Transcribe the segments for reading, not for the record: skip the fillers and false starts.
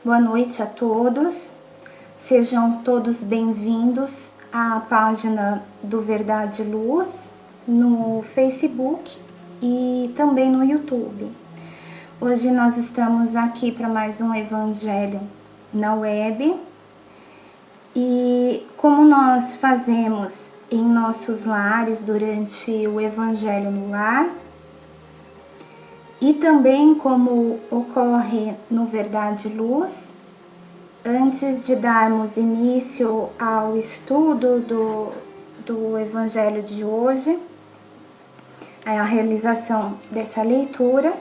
Boa noite a todos, sejam todos bem-vindos à página do Verdade e Luz no Facebook e também no YouTube. Hoje nós estamos aqui para mais um Evangelho na web e como nós fazemos em nossos lares durante o Evangelho no Lar, e também como ocorre no Verdade e Luz, antes de darmos início ao estudo do Evangelho de hoje, a realização dessa leitura,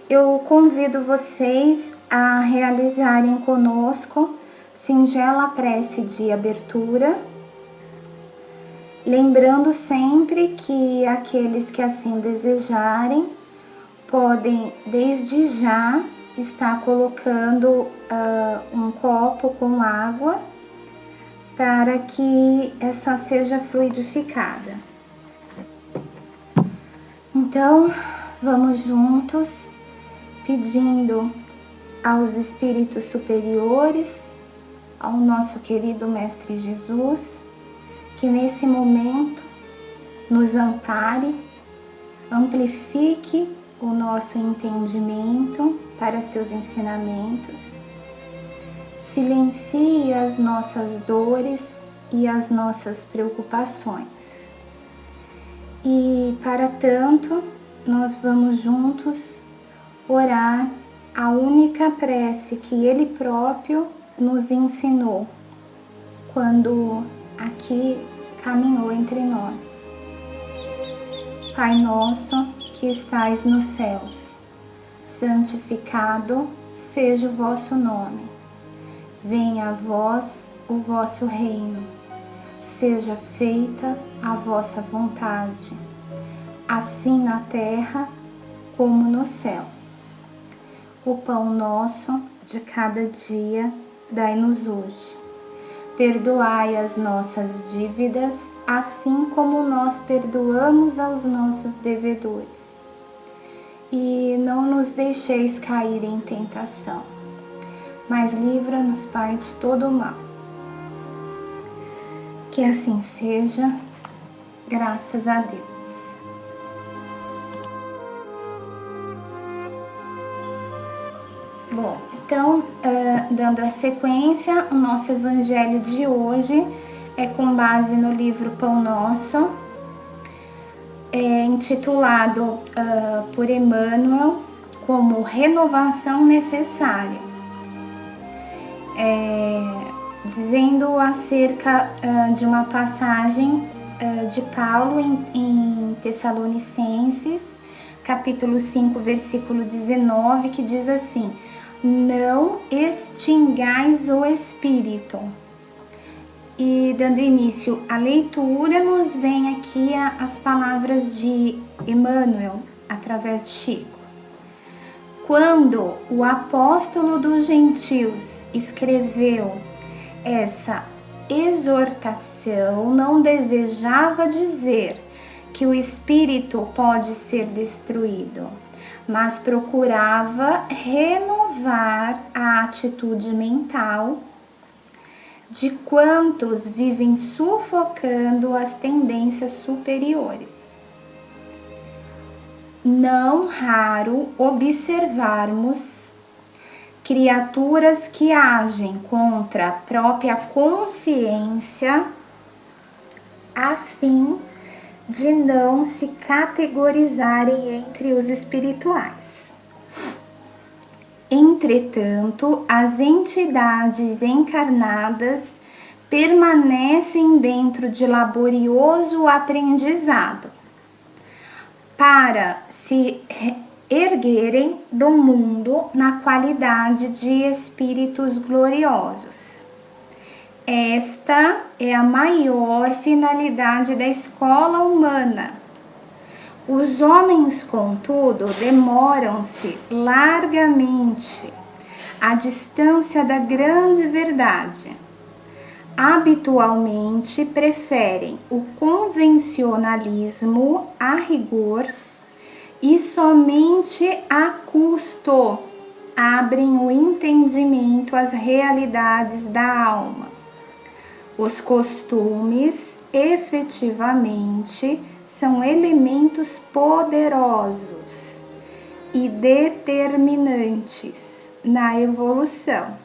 eu convido vocês a realizarem conosco singela prece de abertura, lembrando sempre que aqueles que assim desejarem podem desde já estar colocando um copo com água para que essa seja fluidificada. Então, vamos juntos pedindo aos espíritos superiores, ao nosso querido Mestre Jesus, que nesse momento nos ampare, amplifique o nosso entendimento para seus ensinamentos, silencie as nossas dores e as nossas preocupações. E para tanto, nós vamos juntos orar a única prece que Ele próprio nos ensinou quando aqui caminhou entre nós. Pai nosso, que estais nos céus, santificado seja o vosso nome. Venha a vós o vosso reino. Seja feita a vossa vontade, assim na terra como no céu. O pão nosso de cada dia dai-nos hoje. Perdoai as nossas dívidas, assim como nós perdoamos aos nossos devedores. E não nos deixeis cair em tentação, mas livra-nos, Pai, de todo o mal. Que assim seja, graças a Deus. Bom, então, dando a sequência, o nosso evangelho de hoje é com base no livro Pão Nosso, intitulado por Emmanuel como Renovação Necessária, dizendo acerca de uma passagem de Paulo em Tessalonicenses, capítulo 5, versículo 19, que diz assim: não extingais o Espírito. E dando início à leitura, nos vem aqui as palavras de Emmanuel, através de Chico. Quando o apóstolo dos gentios escreveu essa exortação, não desejava dizer que o espírito pode ser destruído, mas procurava renovar a atitude mental de quantos vivem sufocando as tendências superiores. Não raro observarmos criaturas que agem contra a própria consciência a fim de não se categorizarem entre os espirituais. Entretanto, as entidades encarnadas permanecem dentro de laborioso aprendizado para se erguerem do mundo na qualidade de espíritos gloriosos. Esta é a maior finalidade da escola humana. Os homens, contudo, demoram-se largamente à distância da grande verdade. Habitualmente preferem o convencionalismo a rigor e somente a custo abrem o entendimento às realidades da alma. Os costumes, efetivamente, são elementos poderosos e determinantes na evolução.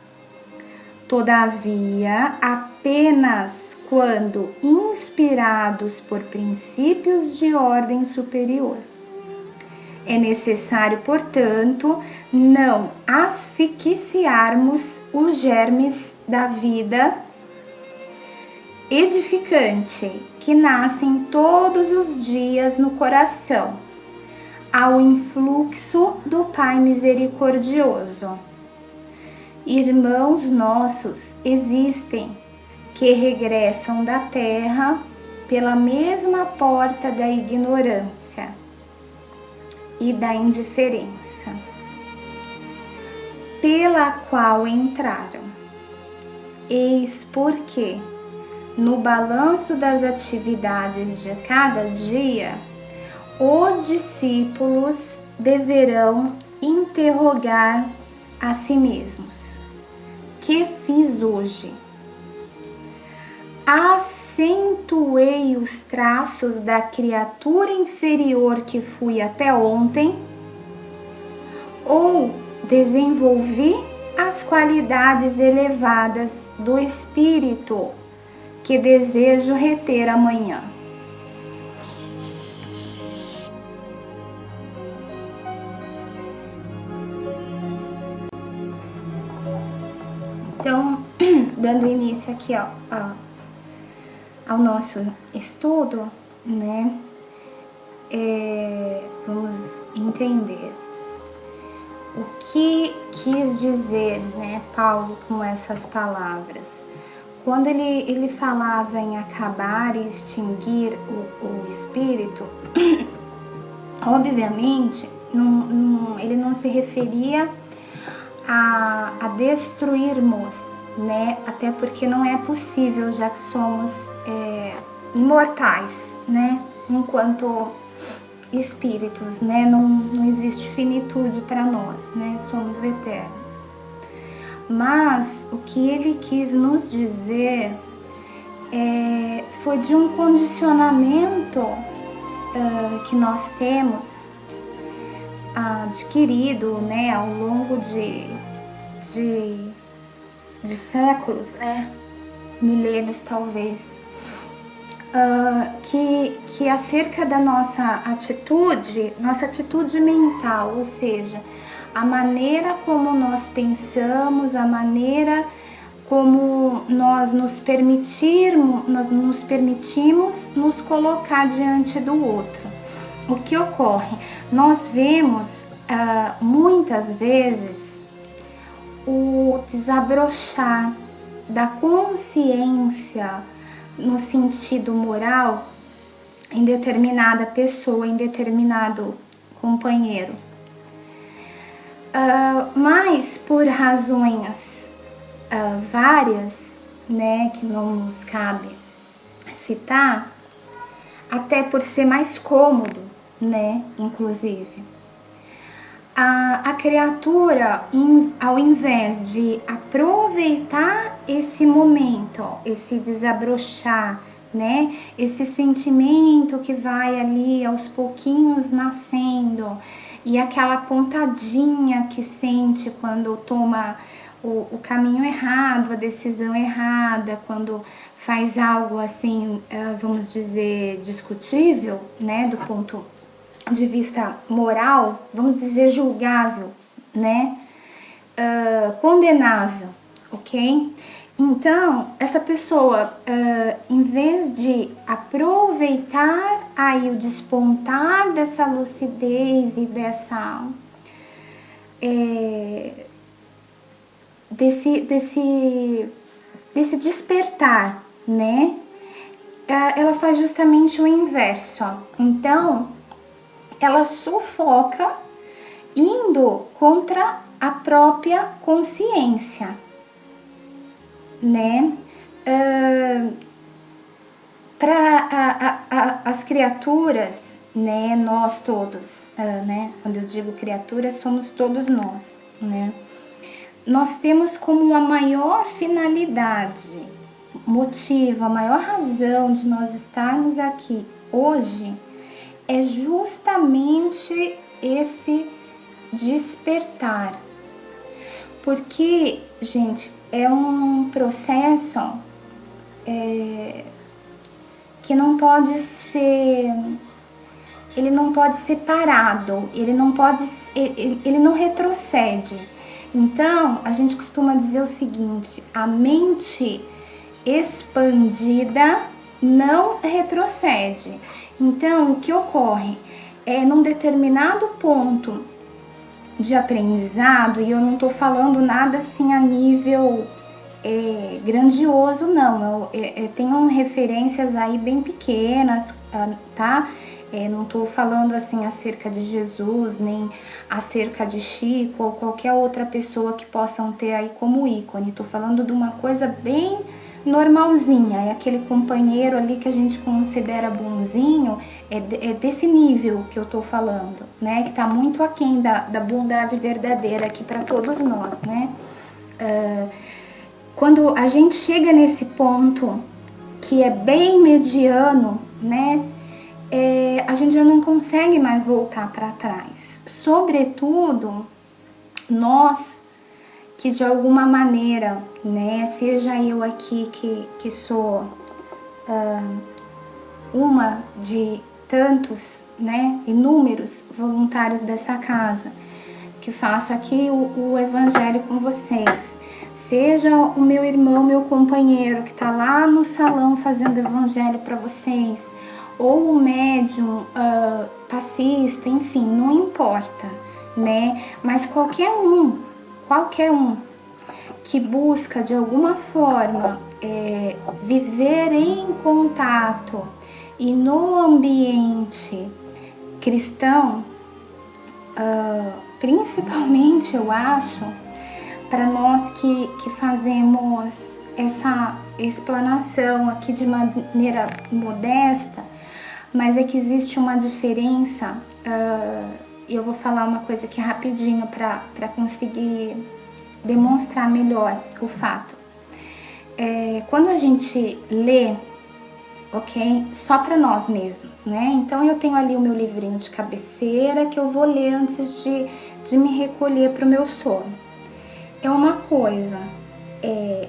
Todavia, apenas quando inspirados por princípios de ordem superior. É necessário, portanto, não asfixiarmos os germes da vida edificante que nascem todos os dias no coração, ao influxo do Pai misericordioso. Irmãos nossos existem que regressam da terra pela mesma porta da ignorância e da indiferença, pela qual entraram. Eis porque, no balanço das atividades de cada dia, os discípulos deverão interrogar a si mesmos: que fiz hoje? Acentuei os traços da criatura inferior que fui até ontem? Ou desenvolvi as qualidades elevadas do espírito que desejo reter amanhã? Então, dando início aqui ao nosso estudo, né, vamos entender o que quis dizer, né, Paulo com essas palavras. Quando ele falava em acabar e extinguir o espírito, obviamente ele não se referia a destruirmos, né? Até porque não é possível, já que somos imortais, né? Enquanto espíritos, né? Não existe finitude para nós, né? Somos eternos. Mas o que ele quis nos dizer foi de um condicionamento que nós temos adquirido, né, ao longo de séculos, né, milênios talvez, que acerca da nossa atitude mental, ou seja, a maneira como nós pensamos, a maneira como nós nos permitimos nos colocar diante do outro. O que ocorre? Nós vemos muitas vezes o desabrochar da consciência no sentido moral em determinada pessoa, em determinado companheiro. Mas por razões várias, né, que não nos cabe citar, até por ser mais cômodo, né, inclusive, a criatura, ao invés de aproveitar esse momento, esse desabrochar, né, esse sentimento que vai ali aos pouquinhos nascendo, e aquela pontadinha que sente quando toma o caminho errado, a decisão errada, quando faz algo assim, vamos dizer, discutível, né, do ponto de vista moral, vamos dizer julgável, né, condenável, ok? Então, essa pessoa, em vez de aproveitar aí o despontar dessa lucidez e desse despertar, né? Ela faz justamente o inverso. Então, ela sufoca indo contra a própria consciência, né? Para as criaturas, né? Nós todos, né? Quando eu digo criaturas, somos todos nós, né? nós temos como a maior finalidade, motivo, a maior razão de nós estarmos aqui hoje é justamente esse despertar. Porque, gente, é um processo que não pode ser, ele não pode ser parado, ele não retrocede. Então, a gente costuma dizer o seguinte: a mente expandida não retrocede. Então, o que ocorre é num determinado ponto de aprendizado, e eu não estou falando nada assim a nível grandioso, não. Tenho referências aí bem pequenas, tá? Não estou falando assim acerca de Jesus, nem acerca de Chico ou qualquer outra pessoa que possam ter aí como ícone. Estou falando de uma coisa bem normalzinha, é aquele companheiro ali que a gente considera bonzinho, é desse nível que eu tô falando, né? Que tá muito aquém da bondade verdadeira aqui para todos nós, né? Quando a gente chega nesse ponto que é bem mediano, né? A gente já não consegue mais voltar para trás. Sobretudo, nós que de alguma maneira, né, seja eu aqui que sou uma de tantos, né, inúmeros voluntários dessa casa, que faço aqui o evangelho com vocês, seja o meu irmão, meu companheiro que está lá no salão fazendo evangelho para vocês, ou o médium passista, enfim, não importa, né, mas qualquer um que busca de alguma forma viver em contato e no ambiente cristão, principalmente eu acho, para nós que fazemos essa explanação aqui de maneira modesta, mas é que existe uma diferença. Eu vou falar uma coisa aqui rapidinho para conseguir demonstrar melhor o fato. Quando a gente lê, ok? Só para nós mesmos, né? Então eu tenho ali o meu livrinho de cabeceira que eu vou ler antes de me recolher para o meu sono. É uma coisa,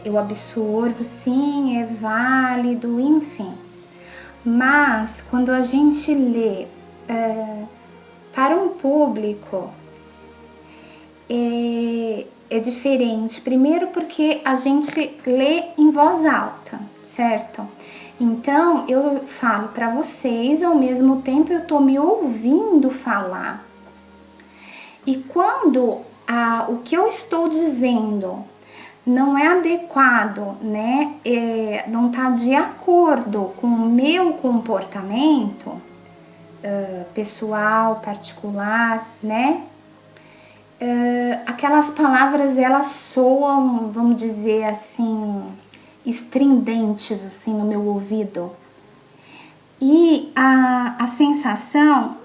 eu absorvo, sim, é válido, enfim. Mas quando a gente lê para um público, é diferente. Primeiro porque a gente lê em voz alta, certo? Então eu falo para vocês, ao mesmo tempo eu tô me ouvindo falar. E quando o que eu estou dizendo não é adequado, né? Não tá de acordo com o meu comportamento pessoal, particular, né? Aquelas palavras, elas soam, vamos dizer assim, estridentes assim no meu ouvido. E a sensação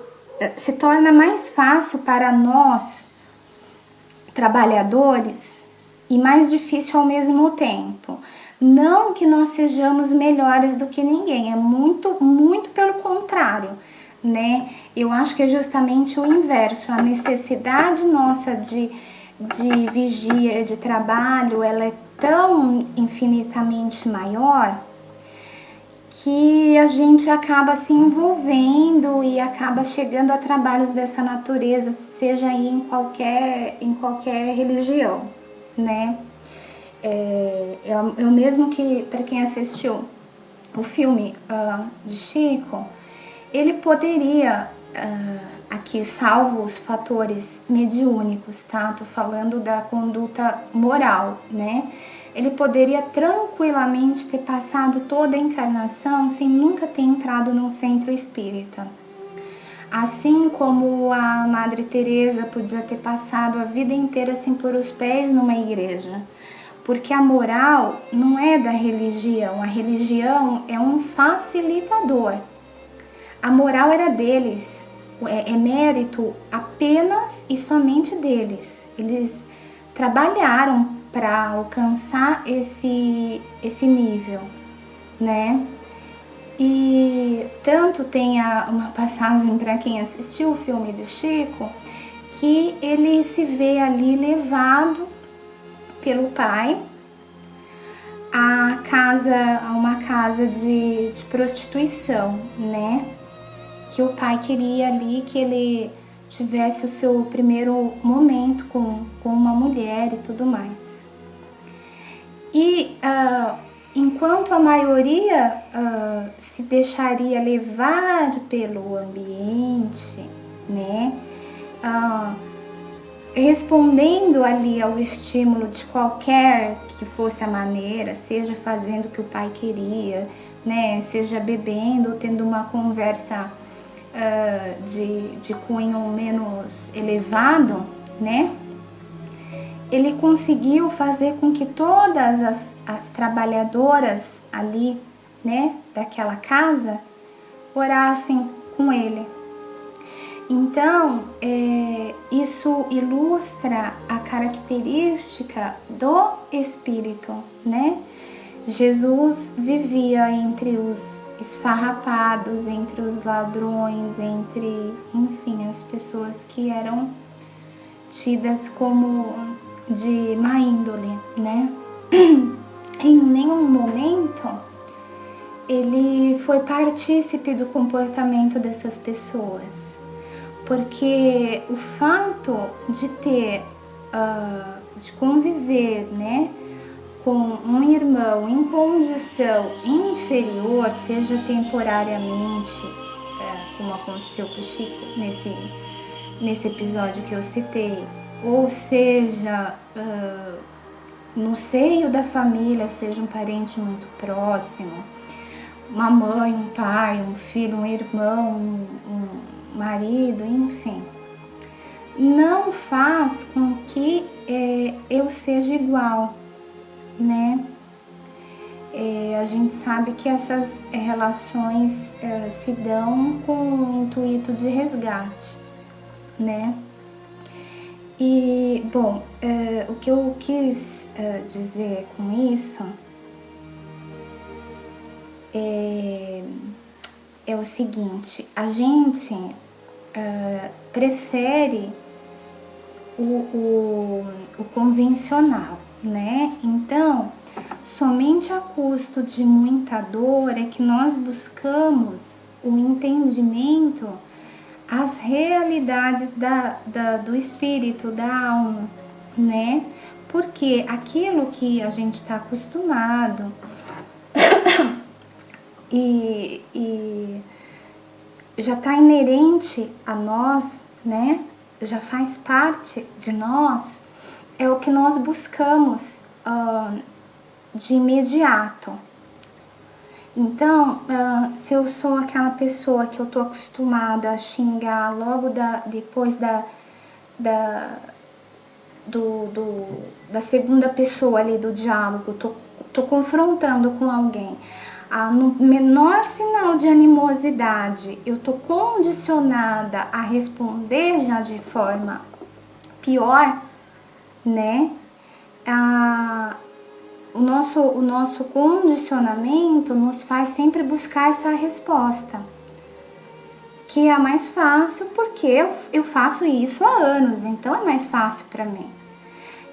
se torna mais fácil para nós, trabalhadores, e mais difícil ao mesmo tempo. Não que nós sejamos melhores do que ninguém, é muito, muito pelo contrário, né? Eu acho que é justamente o inverso. A necessidade nossa de vigia, de trabalho, ela é tão infinitamente maior que a gente acaba se envolvendo e acaba chegando a trabalhos dessa natureza, seja aí em qualquer religião, né? Eu mesmo que, para quem assistiu o filme de Chico, ele poderia, aqui salvo os fatores mediúnicos, tá? Tô falando da conduta moral, né? Ele poderia tranquilamente ter passado toda a encarnação sem nunca ter entrado num centro espírita. Assim como a Madre Teresa podia ter passado a vida inteira sem pôr os pés numa igreja. Porque a moral não é da religião, a religião é um facilitador. A moral era deles, é mérito apenas e somente deles. Eles trabalharam para alcançar esse nível, né? E tanto tem uma passagem para quem assistiu o filme de Chico, que ele se vê ali levado pelo pai a uma casa de prostituição, né? Que o pai queria ali que ele tivesse o seu primeiro momento com uma mulher e tudo mais. E enquanto a maioria se deixaria levar pelo ambiente, né? Respondendo ali ao estímulo de qualquer que fosse a maneira, seja fazendo o que o pai queria, né? Seja bebendo ou tendo uma conversa de cunho menos elevado, né? Ele conseguiu fazer com que todas as trabalhadoras ali, né, daquela casa, orassem com ele. Então, isso ilustra a característica do Espírito, né? Jesus vivia entre os esfarrapados, entre os ladrões, enfim, as pessoas que eram tidas como de má índole, né? Em nenhum momento ele foi partícipe do comportamento dessas pessoas, porque o fato de de conviver, né, com um irmão em condição inferior, seja temporariamente, como aconteceu com o Chico nesse episódio que eu citei, ou seja, no seio da família, seja um parente muito próximo, uma mãe, um pai, um filho, um irmão, um marido, enfim, não faz com que eu seja igual, né? A gente sabe que essas relações se dão com o intuito de resgate, né? E, bom, o que eu quis dizer com isso é o seguinte: a gente prefere o convencional, né? Então, somente a custo de muita dor é que nós buscamos o entendimento, as realidades do espírito, da alma, né? Porque aquilo que a gente está acostumado e já está inerente a nós, né? Já faz parte de nós, é o que nós buscamos de imediato. Então, se eu sou aquela pessoa que eu tô acostumada a xingar logo depois da segunda pessoa ali do diálogo, tô confrontando com alguém, no menor sinal de animosidade, eu tô condicionada a responder já de forma pior, né? O nosso condicionamento nos faz sempre buscar essa resposta, que é a mais fácil, porque eu faço isso há anos, então é mais fácil para mim.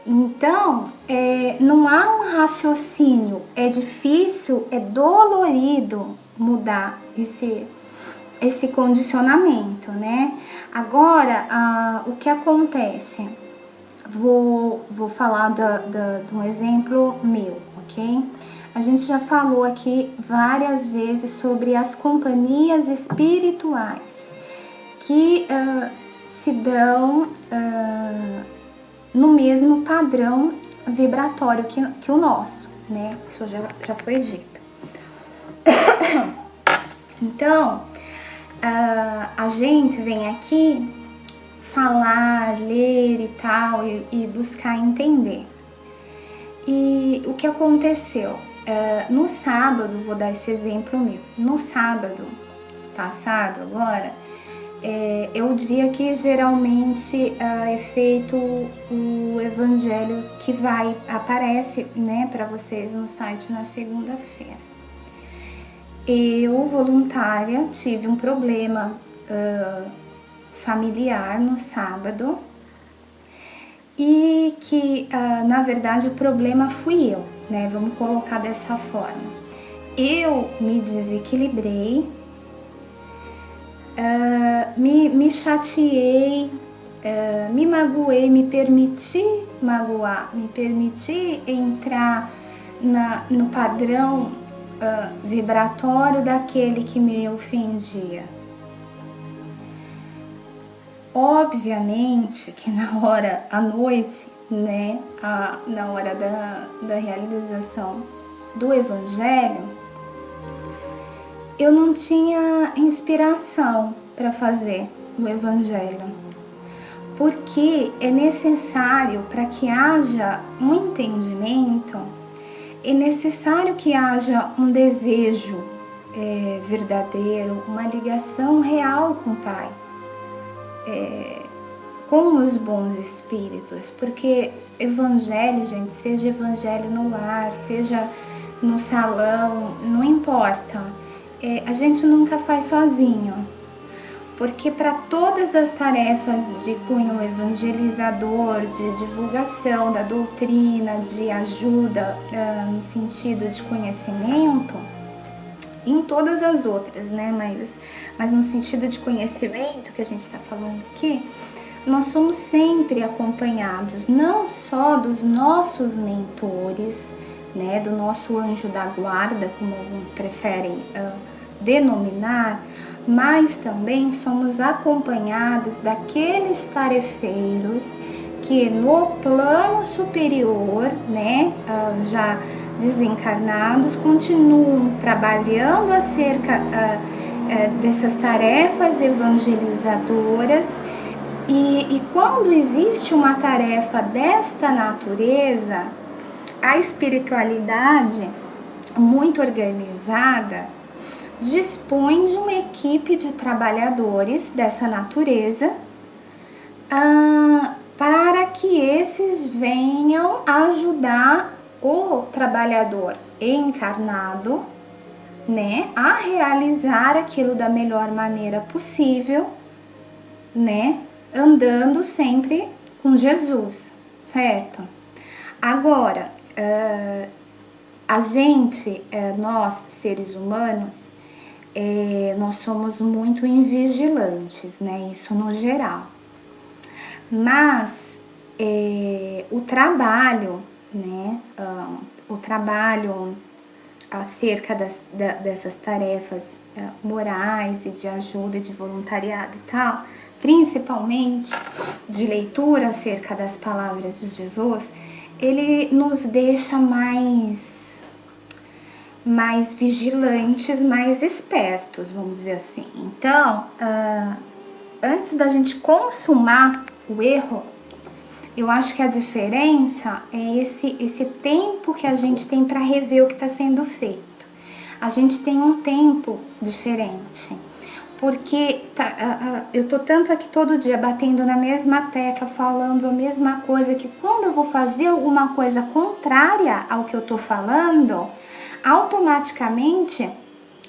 Então, não há um raciocínio, é difícil, é dolorido mudar esse condicionamento, né? Agora, o que acontece? Vou falar de um exemplo meu, ok? A gente já falou aqui várias vezes sobre as companhias espirituais que se dão no mesmo padrão vibratório que o nosso, né? Isso já foi dito. Então, a gente vem aqui falar, ler e tal, e buscar entender. E o que aconteceu? No sábado, vou dar esse exemplo meu, no sábado passado agora, é o dia que geralmente é feito o evangelho que aparece, né, para vocês no site na segunda-feira. Eu, voluntária, tive um problema familiar no sábado e que, na verdade, o problema fui eu, né? Vamos colocar dessa forma. Eu me desequilibrei, me chateei, me magoei, me permiti magoar, me permiti entrar no padrão vibratório daquele que me ofendia. Obviamente que na hora, à noite, né, na hora da realização do evangelho, eu não tinha inspiração para fazer o evangelho, porque é necessário, para que haja um entendimento, é necessário que haja um desejo verdadeiro, uma ligação real com o Pai, com os bons espíritos, porque evangelho, gente, seja evangelho no lar, seja no salão, não importa, a gente nunca faz sozinho, porque para todas as tarefas de cunho evangelizador, de divulgação da doutrina, de ajuda no sentido de conhecimento, em todas as outras, né? Mas no sentido de conhecimento que a gente está falando aqui, nós somos sempre acompanhados não só dos nossos mentores, né? Do nosso anjo da guarda, como alguns preferem denominar, mas também somos acompanhados daqueles tarefeiros que no plano superior, né? Já desencarnados, continuam trabalhando acerca dessas tarefas evangelizadoras e quando existe uma tarefa desta natureza, a espiritualidade muito organizada dispõe de uma equipe de trabalhadores dessa natureza para que esses venham ajudar o trabalhador encarnado, né, a realizar aquilo da melhor maneira possível, né, andando sempre com Jesus, certo? Agora, a gente, nós seres humanos, nós somos muito invigilantes, né, isso no geral, mas o trabalho, né, o trabalho acerca dessas tarefas morais e de ajuda e de voluntariado e tal, principalmente de leitura acerca das palavras de Jesus, ele nos deixa mais vigilantes, mais espertos, vamos dizer assim. Então, antes da gente consumar o erro, eu acho que a diferença é esse tempo que a gente tem para rever o que está sendo feito. A gente tem um tempo diferente, porque eu tô tanto aqui todo dia batendo na mesma tecla, falando a mesma coisa, que quando eu vou fazer alguma coisa contrária ao que eu tô falando, automaticamente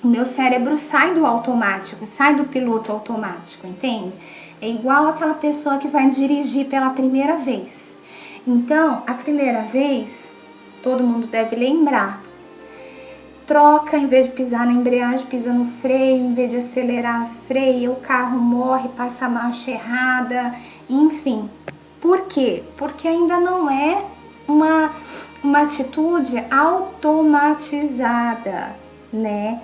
o meu cérebro sai do automático, sai do piloto automático, entende? É igual aquela pessoa que vai dirigir pela primeira vez. Então, a primeira vez, todo mundo deve lembrar. Troca, em vez de pisar na embreagem, pisa no freio, em vez de acelerar, freia, o carro morre, passa a marcha errada, enfim. Por quê? Porque ainda não é uma atitude automatizada, né?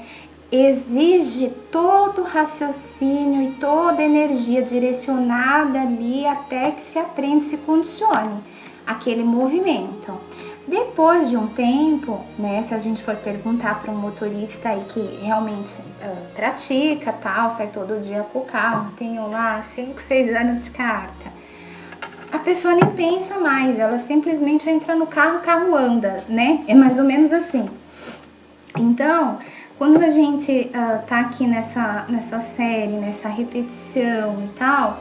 Exige todo o raciocínio e toda a energia direcionada ali até que se aprenda e se condicione aquele movimento. Depois de um tempo, né, se a gente for perguntar para um motorista aí que realmente pratica, tal, sai todo dia com o carro, tenho lá 5, 6 anos de carta, a pessoa nem pensa mais, ela simplesmente entra no carro, o carro anda, né? É mais ou menos assim. Então, quando a gente tá aqui nessa série, nessa repetição e tal,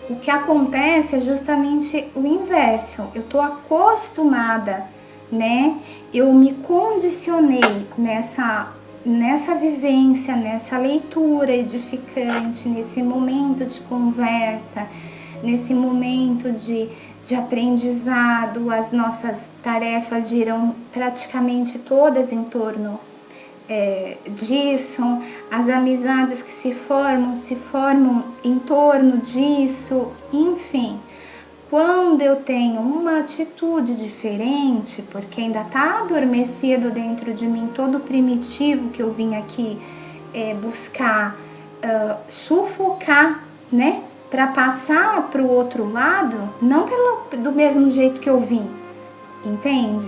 o que acontece é justamente o inverso. Eu tô acostumada, né? Eu me condicionei nessa vivência, nessa leitura edificante, nesse momento de conversa, nesse momento de aprendizado. As nossas tarefas giram praticamente todas em torno disso, as amizades que se formam em torno disso, enfim. Quando eu tenho uma atitude diferente, porque ainda está adormecido dentro de mim todo o primitivo que eu vim aqui buscar sufocar, né? Para passar para o outro lado, não do mesmo jeito que eu vim, entende?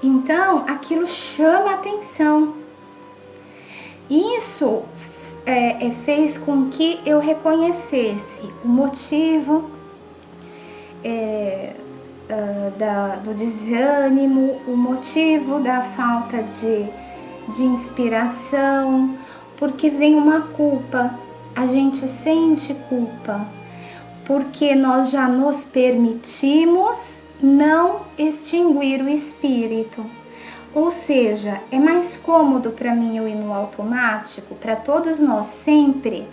Então, aquilo chama atenção. Isso fez com que eu reconhecesse o motivo do desânimo, o motivo da falta de inspiração, porque vem uma culpa, a gente sente culpa, porque nós já nos permitimos não extinguir o espírito. Ou seja, é mais cômodo para mim eu ir no automático, para todos nós sempre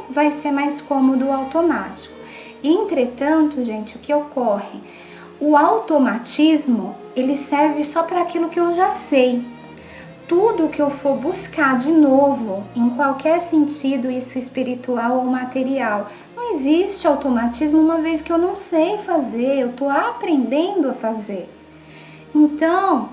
vai ser mais cômodo o automático. Entretanto, gente, o que ocorre? O automatismo, ele serve só para aquilo que eu já sei. Tudo que eu for buscar de novo, em qualquer sentido, isso espiritual ou material, não existe automatismo uma vez que eu não sei fazer, eu estou aprendendo a fazer. Então,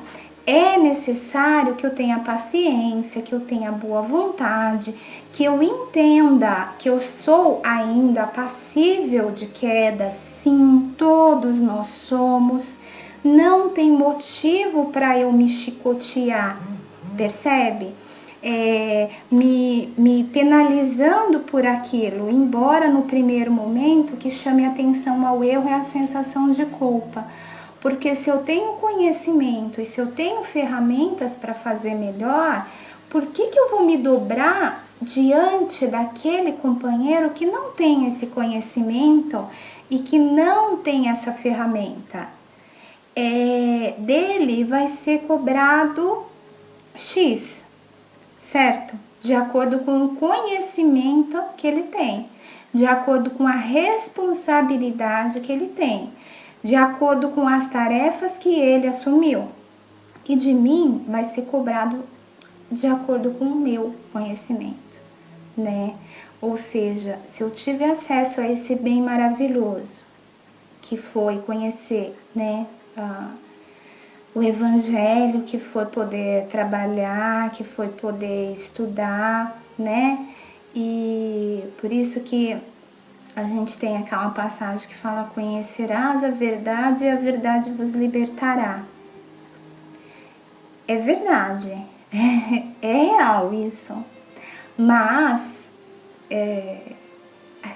é necessário que eu tenha paciência, que eu tenha boa vontade, que eu entenda que eu sou ainda passível de queda. Sim, todos nós somos. Não tem motivo para eu me chicotear, percebe? Me penalizando por aquilo, embora no primeiro momento que chame atenção ao erro é a sensação de culpa. Porque se eu tenho conhecimento e se eu tenho ferramentas para fazer melhor, por que eu vou me dobrar diante daquele companheiro que não tem esse conhecimento e que não tem essa ferramenta? Dele vai ser cobrado X, certo? De acordo com o conhecimento que ele tem, de acordo com a responsabilidade que ele tem, de acordo com as tarefas que ele assumiu. E de mim vai ser cobrado de acordo com o meu conhecimento, né? Ou seja, se eu tive acesso a esse bem maravilhoso, que foi conhecer, né, o evangelho, que foi poder trabalhar, que foi poder estudar, né? E por isso que a gente tem aquela passagem que fala: conhecerás a verdade e a verdade vos libertará. É verdade, é real isso, mas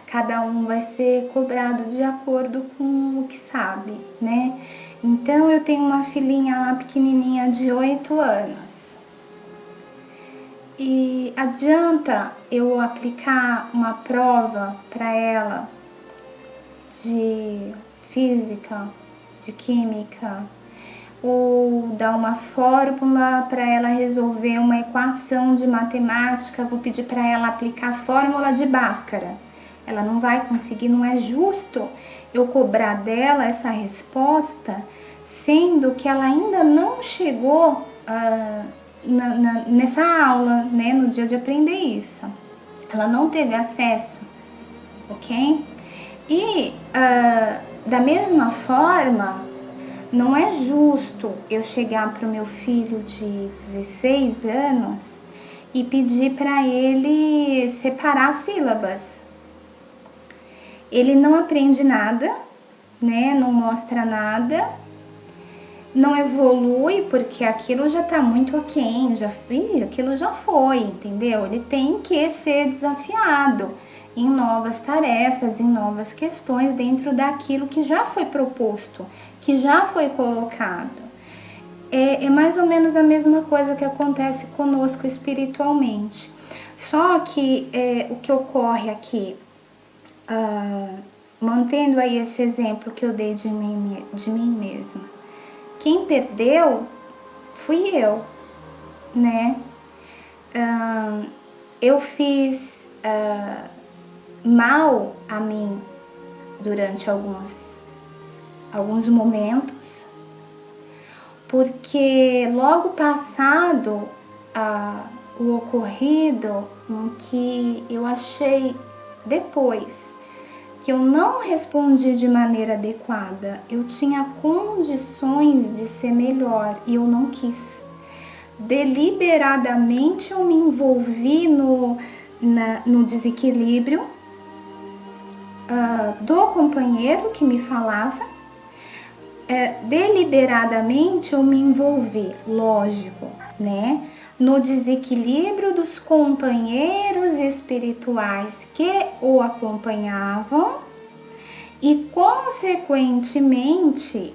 cada um vai ser cobrado de acordo com o que sabe, né? Então eu tenho uma filhinha lá pequenininha de 8 anos. E adianta eu aplicar uma prova para ela de física, de química, ou dar uma fórmula para ela resolver uma equação de matemática, vou pedir para ela aplicar a fórmula de Bhaskara. Ela não vai conseguir, não é justo eu cobrar dela essa resposta, sendo que ela ainda não chegou nessa aula, né, no dia de aprender isso. Ela não teve acesso, ok? E da mesma forma, não é justo eu chegar para o meu filho de 16 anos e pedir para ele separar sílabas. Ele não aprende nada, né? Não mostra nada, não evolui, porque aquilo já está muito aquém, aquilo já foi, entendeu? Ele tem que ser desafiado em novas tarefas, em novas questões, dentro daquilo que já foi proposto, que já foi colocado. é mais ou menos a mesma coisa que acontece conosco espiritualmente. Só que o que ocorre aqui, mantendo aí esse exemplo que eu dei de mim mesma, quem perdeu fui eu, né? Eu fiz mal a mim durante alguns momentos, porque logo passado o ocorrido, em que eu achei depois que eu não respondi de maneira adequada, eu tinha condições de ser melhor e eu não quis. Deliberadamente eu me envolvi no desequilíbrio do companheiro que me falava. Deliberadamente eu me envolvi, lógico, né? No desequilíbrio dos companheiros espirituais que o acompanhavam e, consequentemente,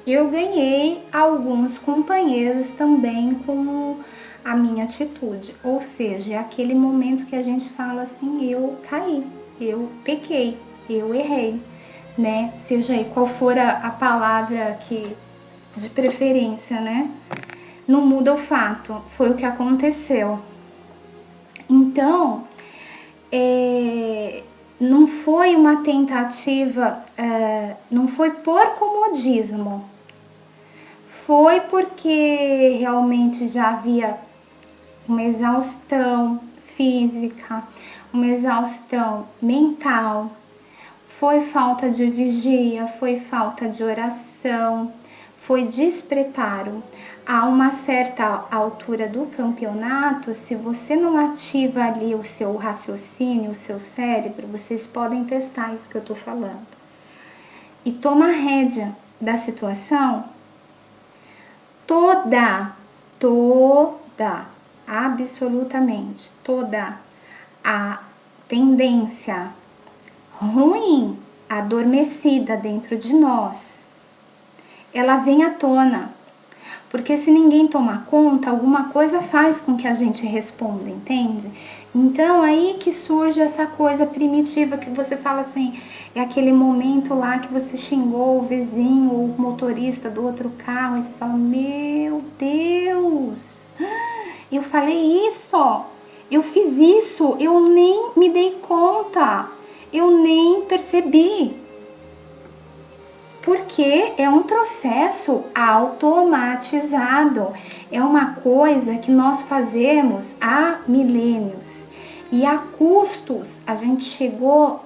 eu ganhei alguns companheiros também com a minha atitude. Ou seja, é aquele momento que a gente fala assim, eu caí, eu pequei, eu errei, né? Seja aí qual for a palavra que de preferência, né? Não muda o fato, foi o que aconteceu. Então, não foi uma tentativa, não foi por comodismo, foi porque realmente já havia uma exaustão física, uma exaustão mental, foi falta de vigia, foi falta de oração, foi despreparo. A uma certa altura do campeonato, se você não ativa ali o seu raciocínio, o seu cérebro, vocês podem testar isso que eu tô falando. E toma a rédea da situação toda, absolutamente toda a tendência ruim, adormecida dentro de nós, ela vem à tona. Porque se ninguém tomar conta, alguma coisa faz com que a gente responda, entende? Então aí que surge essa coisa primitiva que você fala assim, é aquele momento lá que você xingou o vizinho ou o motorista do outro carro, e você fala, meu Deus, eu falei isso, eu fiz isso, eu nem me dei conta, eu nem percebi. Porque é um processo automatizado, é uma coisa que nós fazemos há milênios e a custos. A gente chegou,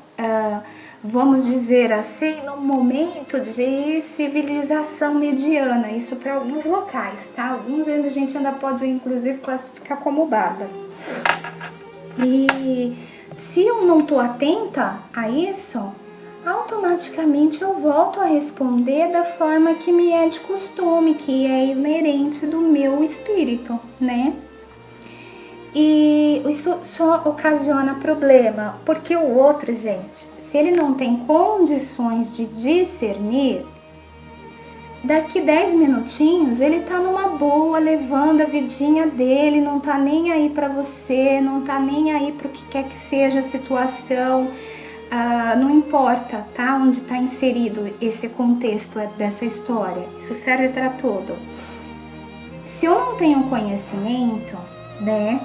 vamos dizer assim, num momento de civilização mediana, isso para alguns locais, tá? Alguns a gente ainda pode inclusive classificar como bárbaro. E se eu não estou atenta a isso, automaticamente eu volto a responder da forma que me é de costume, que é inerente do meu espírito, né? E isso só ocasiona problema, porque o outro, gente, se ele não tem condições de discernir, daqui 10 minutinhos ele tá numa boa, levando a vidinha dele, não tá nem aí pra você, não tá nem aí pro que quer que seja a situação. Não importa, tá? Onde está inserido esse contexto dessa história, isso serve para tudo. Se eu não tenho conhecimento, né?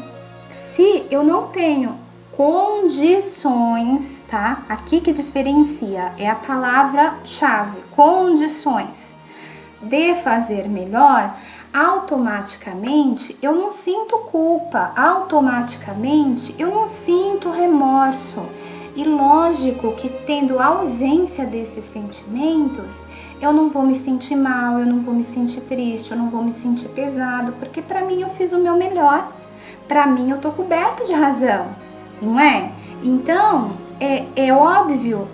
Se eu não tenho condições, tá? Aqui que diferencia é a palavra-chave, condições de fazer melhor. Automaticamente eu não sinto culpa, automaticamente eu não sinto remorso. E lógico que tendo ausência desses sentimentos, eu não vou me sentir mal, eu não vou me sentir triste, eu não vou me sentir pesado, porque para mim eu fiz o meu melhor. Para mim eu tô coberto de razão, não é? Então, é óbvio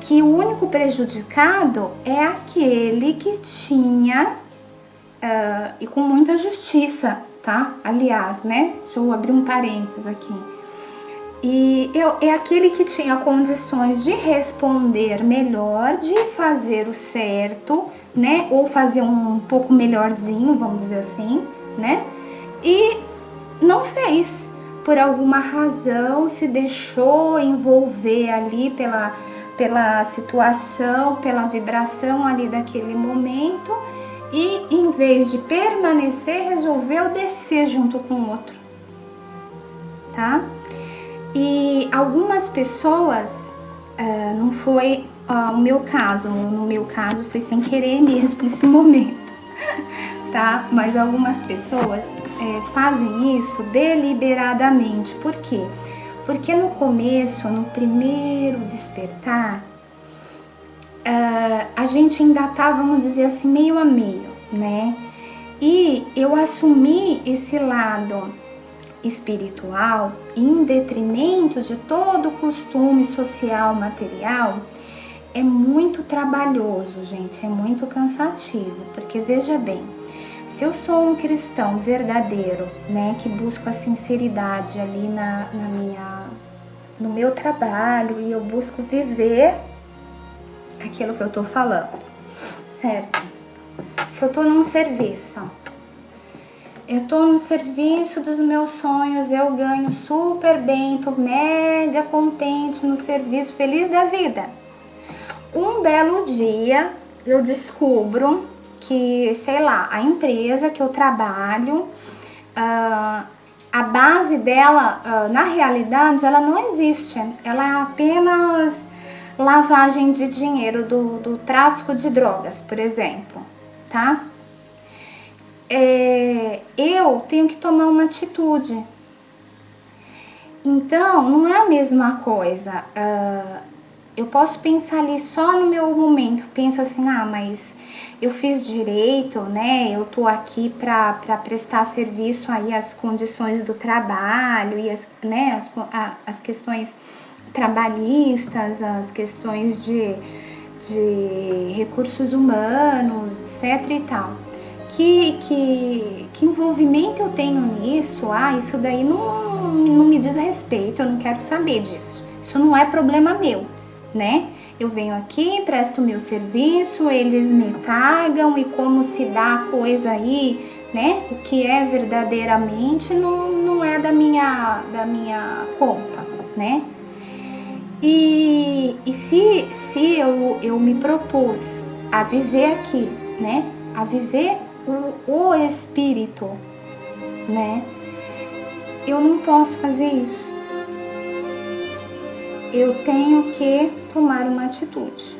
que o único prejudicado é aquele que tinha, e com muita justiça, tá? Aliás, né? Deixa eu abrir um parênteses aqui. É aquele que tinha condições de responder melhor, de fazer o certo, né? Ou fazer um pouco melhorzinho, vamos dizer assim, né? E não fez. Por alguma razão, se deixou envolver ali pela situação, pela vibração ali daquele momento, e em vez de permanecer, resolveu descer junto com o outro, tá? E algumas pessoas, não foi o meu caso, no meu caso foi sem querer mesmo nesse momento, tá? Mas algumas pessoas fazem isso deliberadamente. Por quê? Porque no começo, no primeiro despertar, a gente ainda tá, vamos dizer assim, meio a meio, né? E eu assumi esse lado espiritual em detrimento de todo o costume social material. É muito trabalhoso, gente, é muito cansativo, porque veja bem, se eu sou um cristão verdadeiro, né, que busco a sinceridade ali no meu trabalho, e eu busco viver aquilo que eu tô falando, certo? Se eu tô num serviço, eu tô no serviço dos meus sonhos, eu ganho super bem, tô mega contente no serviço, feliz da vida. Um belo dia eu descubro que, sei lá, a empresa que eu trabalho, a base dela, na realidade, ela não existe. Ela é apenas lavagem de dinheiro do tráfico de drogas, por exemplo, tá? Eu tenho que tomar uma atitude. Então, não é a mesma coisa. Eu posso pensar ali só no meu momento. Penso assim, mas eu fiz direito, né? Eu tô aqui para prestar serviço aí às condições do trabalho e as questões trabalhistas, as questões de recursos humanos, etc e tal. Que envolvimento eu tenho nisso? Isso daí não me diz respeito, eu não quero saber disso. Isso não é problema meu, né? Eu venho aqui, presto meu serviço, eles me pagam, e como se dá a coisa aí, né? O que é verdadeiramente não é da minha conta, né? E se eu me propus a viver aqui, né? A viver o espírito, né? Eu não posso fazer isso. Eu tenho que tomar uma atitude.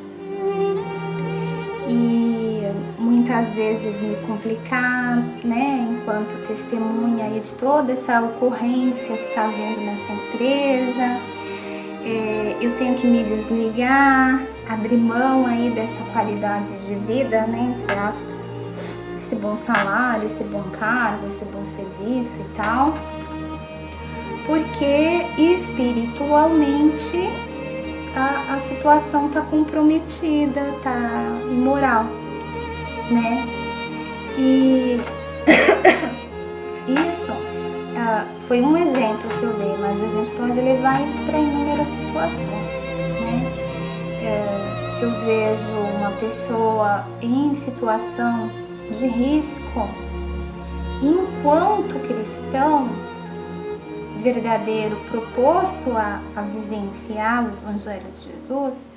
E muitas vezes me complicar, né? Enquanto testemunha aí de toda essa ocorrência que está havendo nessa empresa. Eu tenho que me desligar, abrir mão aí dessa qualidade de vida, né? Entre aspas. Esse bom salário, esse bom cargo, esse bom serviço e tal, porque espiritualmente a situação está comprometida, está imoral, né? E isso foi um exemplo que eu dei, mas a gente pode levar isso para inúmeras situações, né? Se eu vejo uma pessoa em situação de risco, enquanto cristão verdadeiro proposto a vivenciar o Evangelho de Jesus,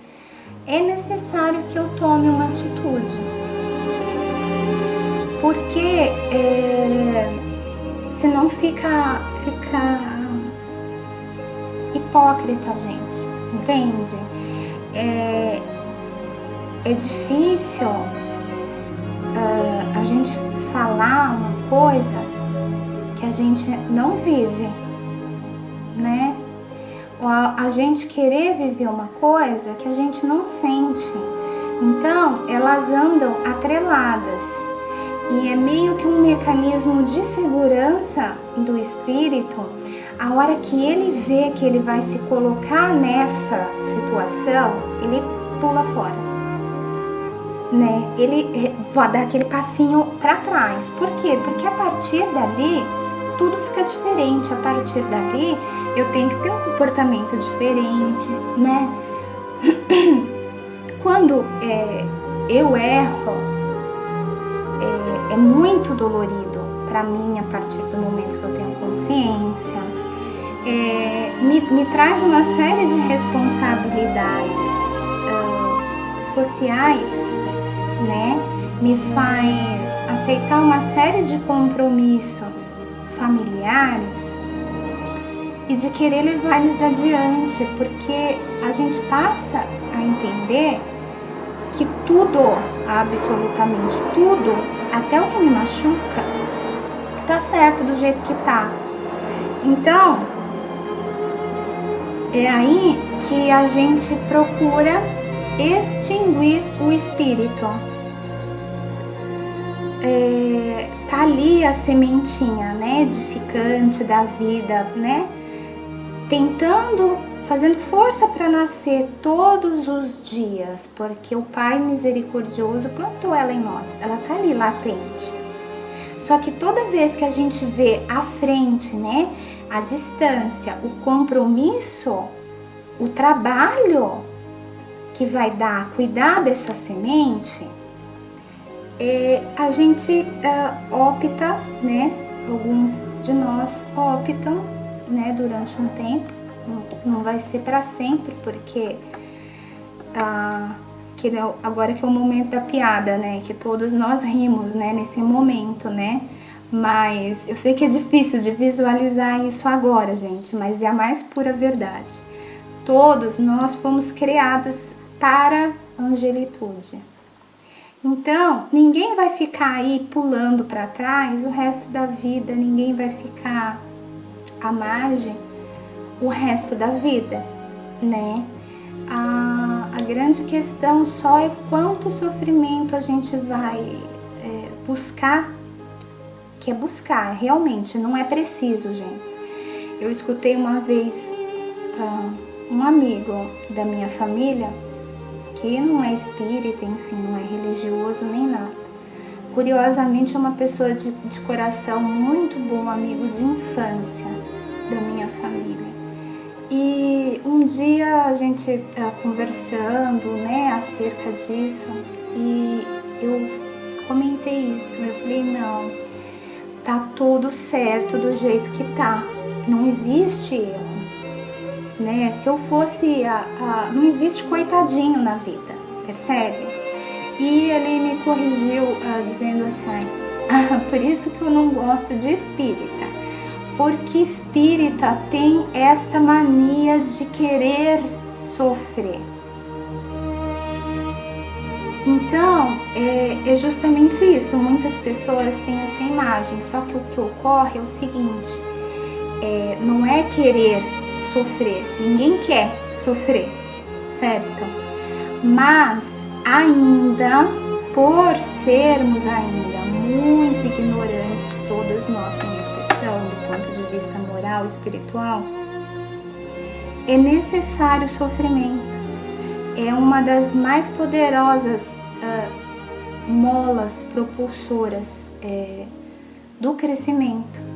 é necessário que eu tome uma atitude, porque senão fica hipócrita, gente, entende? É difícil a gente falar uma coisa que a gente não vive, né? Ou a gente querer viver uma coisa que a gente não sente. Então, elas andam atreladas. E é meio que um mecanismo de segurança do espírito. A hora que ele vê que ele vai se colocar nessa situação, ele pula fora, né? Ele vai dar aquele passinho para trás. Por quê? Porque a partir dali tudo fica diferente. A partir dali, eu tenho que ter um comportamento diferente, né? Quando eu erro, é muito dolorido para mim a partir do momento que eu tenho consciência. Me traz uma série de responsabilidades sociais, né? Me faz aceitar uma série de compromissos familiares e de querer levar eles adiante, porque a gente passa a entender que tudo, absolutamente tudo, até o que me machuca, tá certo do jeito que tá. Então, é aí que a gente procura extinguir o espírito. Tá ali a sementinha, né, edificante da vida, né, fazendo força para nascer todos os dias, porque o Pai misericordioso plantou ela em nós, ela tá ali latente. Só que toda vez que a gente vê à frente, né, a distância, o compromisso, o trabalho que vai dar cuidar dessa semente, a gente opta, né, alguns de nós optam, né, durante um tempo, não vai ser para sempre, porque agora que é o momento da piada, né, que todos nós rimos, né, nesse momento, né, mas eu sei que é difícil de visualizar isso agora, gente, mas é a mais pura verdade. Todos nós fomos criados para angelitude. Então, ninguém vai ficar aí pulando para trás o resto da vida, ninguém vai ficar à margem o resto da vida, né? A grande questão só é quanto sofrimento a gente vai buscar, que é buscar, realmente, não é preciso, gente. Eu escutei uma vez um amigo da minha família, que não é espírita, enfim, não é religioso nem nada. Curiosamente é uma pessoa de coração muito bom, amigo de infância da minha família. E um dia a gente conversando, né, acerca disso, e eu comentei isso, eu falei, não, tá tudo certo do jeito que tá, não existe erro. Né? Se eu fosse, não existe coitadinho na vida, percebe? E ele me corrigiu dizendo assim, por isso que eu não gosto de espírita, porque espírita tem esta mania de querer sofrer. Então, é justamente isso, muitas pessoas têm essa imagem, só que o que ocorre é o seguinte, não é querer sofrer, ninguém quer sofrer, certo? Mas ainda, por sermos ainda muito ignorantes, todos nós sem exceção, do ponto de vista moral e espiritual, é necessário o sofrimento. É uma das mais poderosas molas propulsoras do crescimento.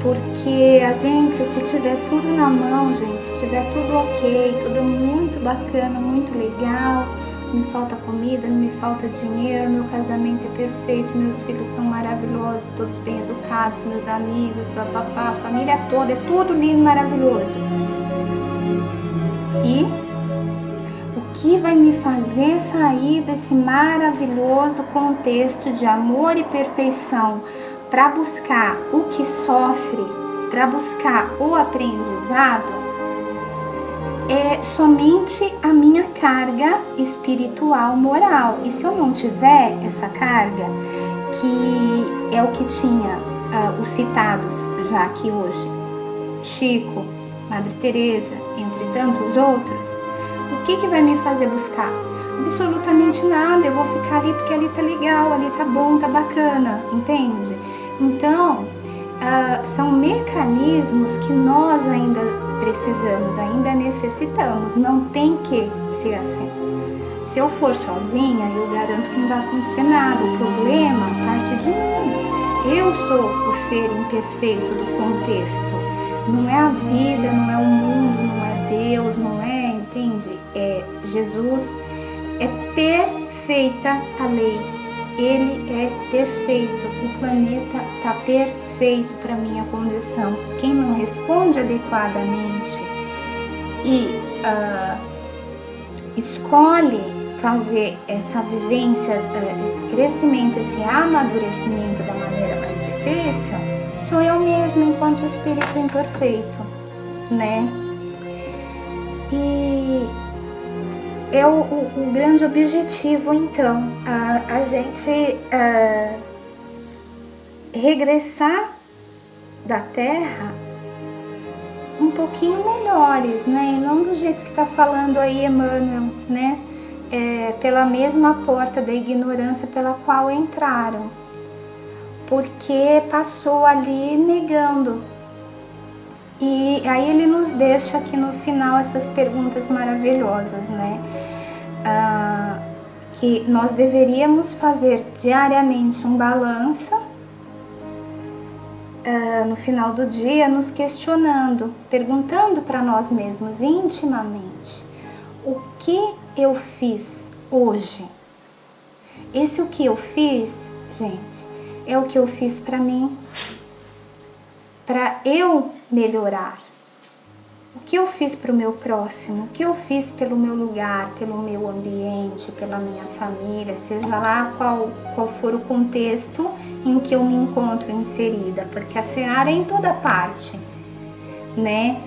Porque a gente, se tiver tudo na mão, gente, se tiver tudo ok, tudo muito bacana, muito legal, não me falta comida, não me falta dinheiro, meu casamento é perfeito, meus filhos são maravilhosos, todos bem educados, meus amigos, papapá, a família toda, é tudo lindo, maravilhoso. E o que vai me fazer sair desse maravilhoso contexto de amor e perfeição para buscar o que sofre, para buscar o aprendizado, é somente a minha carga espiritual, moral. E se eu não tiver essa carga, que é o que tinha os citados já aqui hoje, Chico, Madre Teresa, entre tantos outros, o que vai me fazer buscar? Absolutamente nada, eu vou ficar ali porque ali tá legal, ali tá bom, tá bacana, entende? Então, são mecanismos que nós ainda precisamos, ainda necessitamos, não tem que ser assim. Se eu for sozinha, eu garanto que não vai acontecer nada, o problema parte de mim, Eu sou o ser imperfeito do contexto. Não é a vida, não é o mundo, não é Deus, não é, entende? É Jesus, é perfeita a lei. Ele é perfeito, o planeta está perfeito para minha condição. Quem não responde adequadamente e escolhe fazer essa vivência, esse crescimento, esse amadurecimento da maneira mais difícil, sou eu mesma enquanto espírito imperfeito, né? E é o grande objetivo, então, a gente regressar da Terra um pouquinho melhores, né? E não do jeito que está falando aí Emmanuel, né? Pela mesma porta da ignorância pela qual entraram, porque passou ali negando. E aí ele nos deixa aqui no final essas perguntas maravilhosas, né? Que nós deveríamos fazer diariamente um balanço no final do dia, nos questionando, perguntando para nós mesmos intimamente: o que eu fiz hoje? Esse o que eu fiz, gente, é o que eu fiz para mim, para eu melhorar. O que eu fiz para o meu próximo? O que eu fiz pelo meu lugar, pelo meu ambiente, pela minha família, seja lá qual for o contexto em que eu me encontro inserida, porque a seara é em toda parte, né?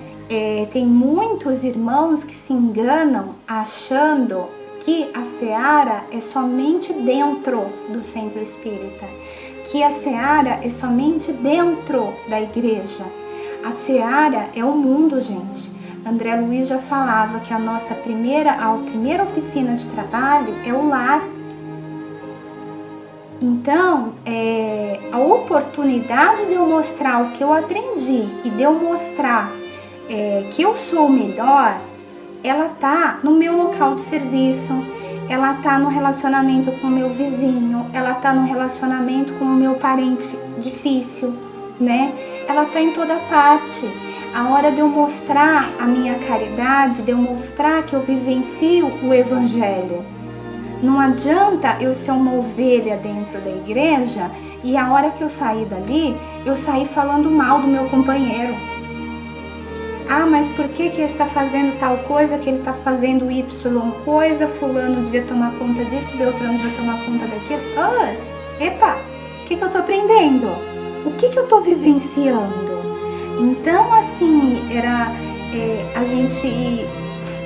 Tem muitos irmãos que se enganam achando que a seara é somente dentro do centro espírita, que a seara é somente dentro da igreja. A seara é o mundo, gente. André Luiz já falava que a primeira oficina de trabalho é o lar. Então, a oportunidade de eu mostrar o que eu aprendi e de eu mostrar que eu sou o melhor, ela tá no meu local de serviço, ela tá no relacionamento com o meu vizinho, ela tá no relacionamento com o meu parente difícil, né? Ela tá em toda parte. A hora de eu mostrar a minha caridade, de eu mostrar que eu vivencio o evangelho. Não adianta eu ser uma ovelha dentro da igreja e a hora que eu sair dali, eu sair falando mal do meu companheiro. Ah, mas por que ele está fazendo tal coisa, que ele está fazendo Y coisa, fulano devia tomar conta disso, Beltrano devia tomar conta daquilo. O que eu estou aprendendo? O que eu estou vivenciando? Então, assim, a gente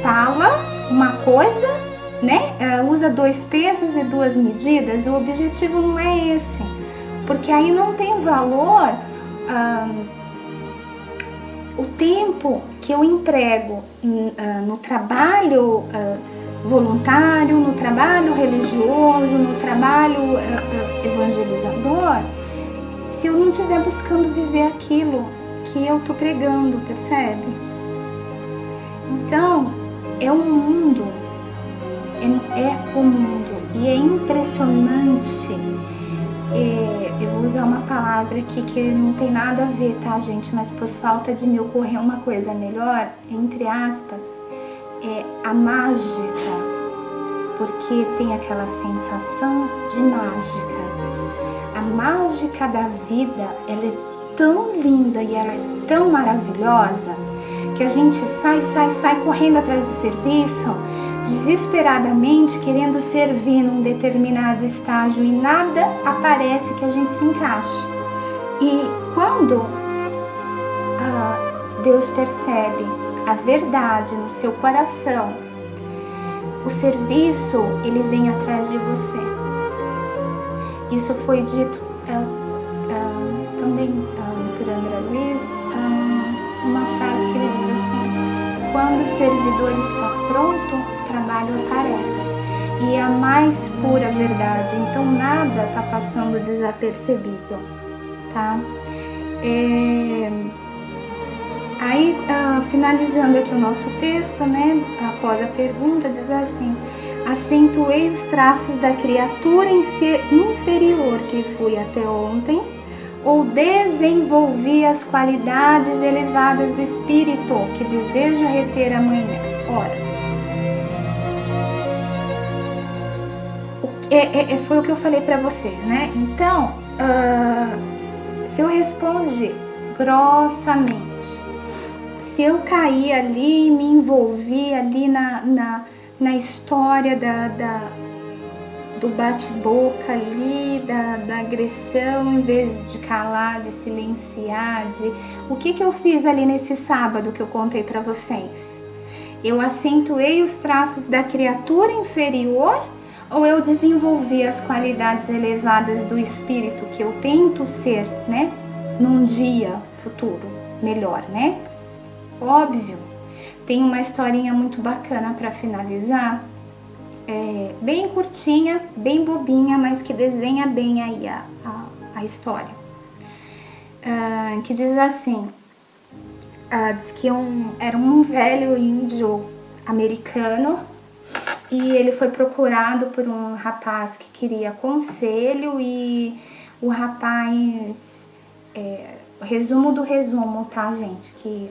fala uma coisa, né? Usa 2 pesos e 2 medidas, o objetivo não é esse, porque aí não tem valor o tempo que eu emprego no trabalho voluntário, no trabalho religioso, no trabalho evangelizador, se eu não estiver buscando viver aquilo que eu estou pregando, percebe? Então, é o mundo, e é impressionante. Eu vou usar uma palavra aqui que não tem nada a ver, tá, gente? Mas por falta de me ocorrer uma coisa melhor, entre aspas, a mágica, porque tem aquela sensação de mágica. A mágica da vida, ela é tão linda e ela é tão maravilhosa que a gente sai correndo atrás do serviço, desesperadamente querendo servir num determinado estágio e nada aparece que a gente se encaixe. E quando Deus percebe a verdade no seu coração, o serviço, ele vem atrás de você. Isso foi dito também por André Luiz, uma frase que ele diz assim: quando o servidor está pronto, o trabalho aparece. E é a mais pura verdade, então nada está passando desapercebido, tá? Aí, finalizando aqui o nosso texto, né, após a pergunta, diz assim: acentuei os traços da criatura inferior que fui até ontem, ou desenvolvi as qualidades elevadas do espírito que desejo reter amanhã? Ora, foi o que eu falei para vocês, né? Então, se eu respondi grossamente, se eu caí ali, me envolvi ali na história do bate-boca ali, da agressão, em vez de calar, de silenciar, o que eu fiz ali nesse sábado que eu contei para vocês? Eu acentuei os traços da criatura inferior ou eu desenvolvi as qualidades elevadas do espírito que eu tento ser, né? Num dia futuro melhor, né? Óbvio. Tem uma historinha muito bacana para finalizar, bem curtinha, bem bobinha, mas que desenha bem aí a história. Que diz assim, diz que era um velho índio americano e ele foi procurado por um rapaz que queria conselho e o rapaz, resumo do resumo, tá, gente, que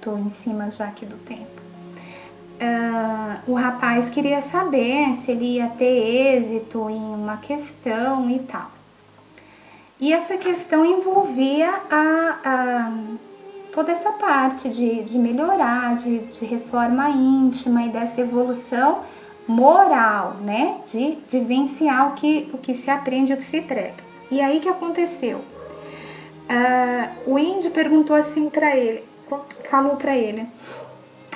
tô em cima já aqui do tempo. O rapaz queria saber se ele ia ter êxito em uma questão e tal. E essa questão envolvia toda essa parte de melhorar, de reforma íntima e dessa evolução moral, né? De vivenciar o que se aprende, o que se prega. E aí, o que aconteceu? O índio perguntou assim para ele, falou para ele: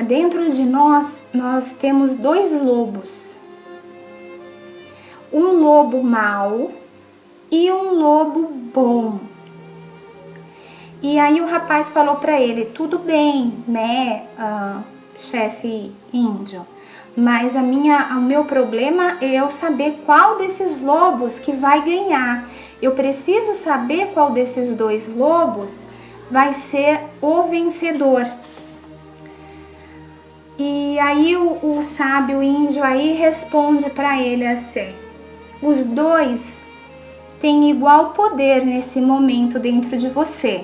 dentro de nós temos dois lobos, um lobo mau e um lobo bom. E aí o rapaz falou para ele: tudo bem, né, chefe índio, mas o meu problema é eu saber qual desses lobos que vai ganhar. Eu preciso saber qual desses dois lobos vai ser o vencedor. E aí o sábio índio aí responde para ele assim: os dois têm igual poder nesse momento dentro de você.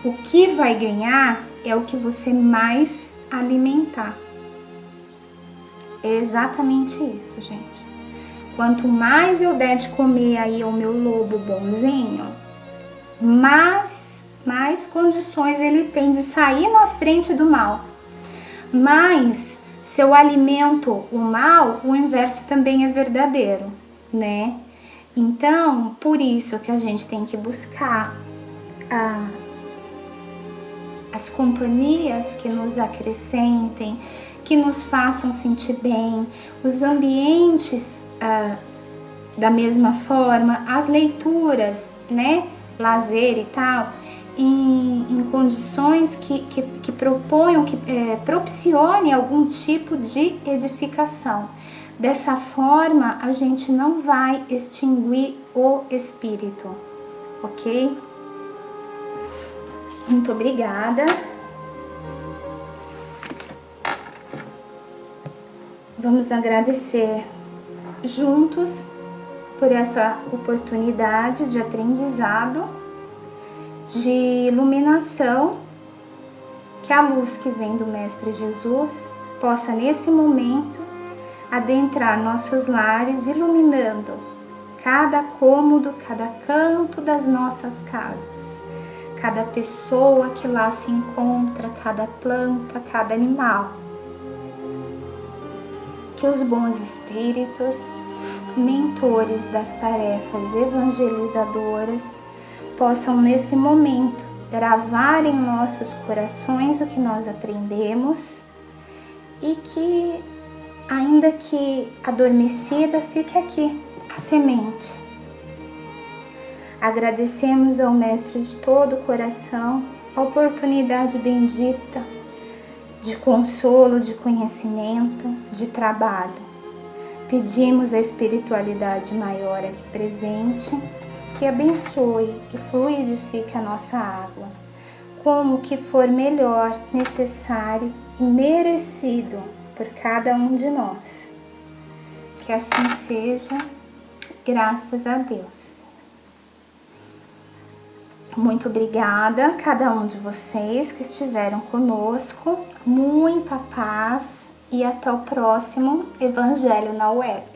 O que vai ganhar é o que você mais alimentar. É exatamente isso, gente. Quanto mais eu der de comer aí ao meu lobo bonzinho, mais condições ele tem de sair na frente do mal. Mas se eu alimento o mal, o inverso também é verdadeiro, né? Então, por isso que a gente tem que buscar as companhias que nos acrescentem, que nos façam sentir bem, os ambientes da mesma forma, as leituras, né, lazer e tal, em condições que proponham, que propicione algum tipo de edificação. Dessa forma, a gente não vai extinguir o espírito, ok? Muito obrigada. Vamos agradecer juntos por essa oportunidade de aprendizado, de iluminação, que a luz que vem do Mestre Jesus possa nesse momento adentrar nossos lares, iluminando cada cômodo, cada canto das nossas casas, cada pessoa que lá se encontra, cada planta, cada animal. Que os bons espíritos, mentores das tarefas evangelizadoras, possam nesse momento gravar em nossos corações o que nós aprendemos e que, ainda que adormecida, fique aqui a semente. Agradecemos ao Mestre de todo o coração a oportunidade bendita de consolo, de conhecimento, de trabalho. Pedimos a espiritualidade maior aqui presente que abençoe e fluidifique a nossa água, como que for melhor, necessário e merecido por cada um de nós. Que assim seja, graças a Deus. Muito obrigada a cada um de vocês que estiveram conosco. Muita paz e até o próximo Evangelho na Web.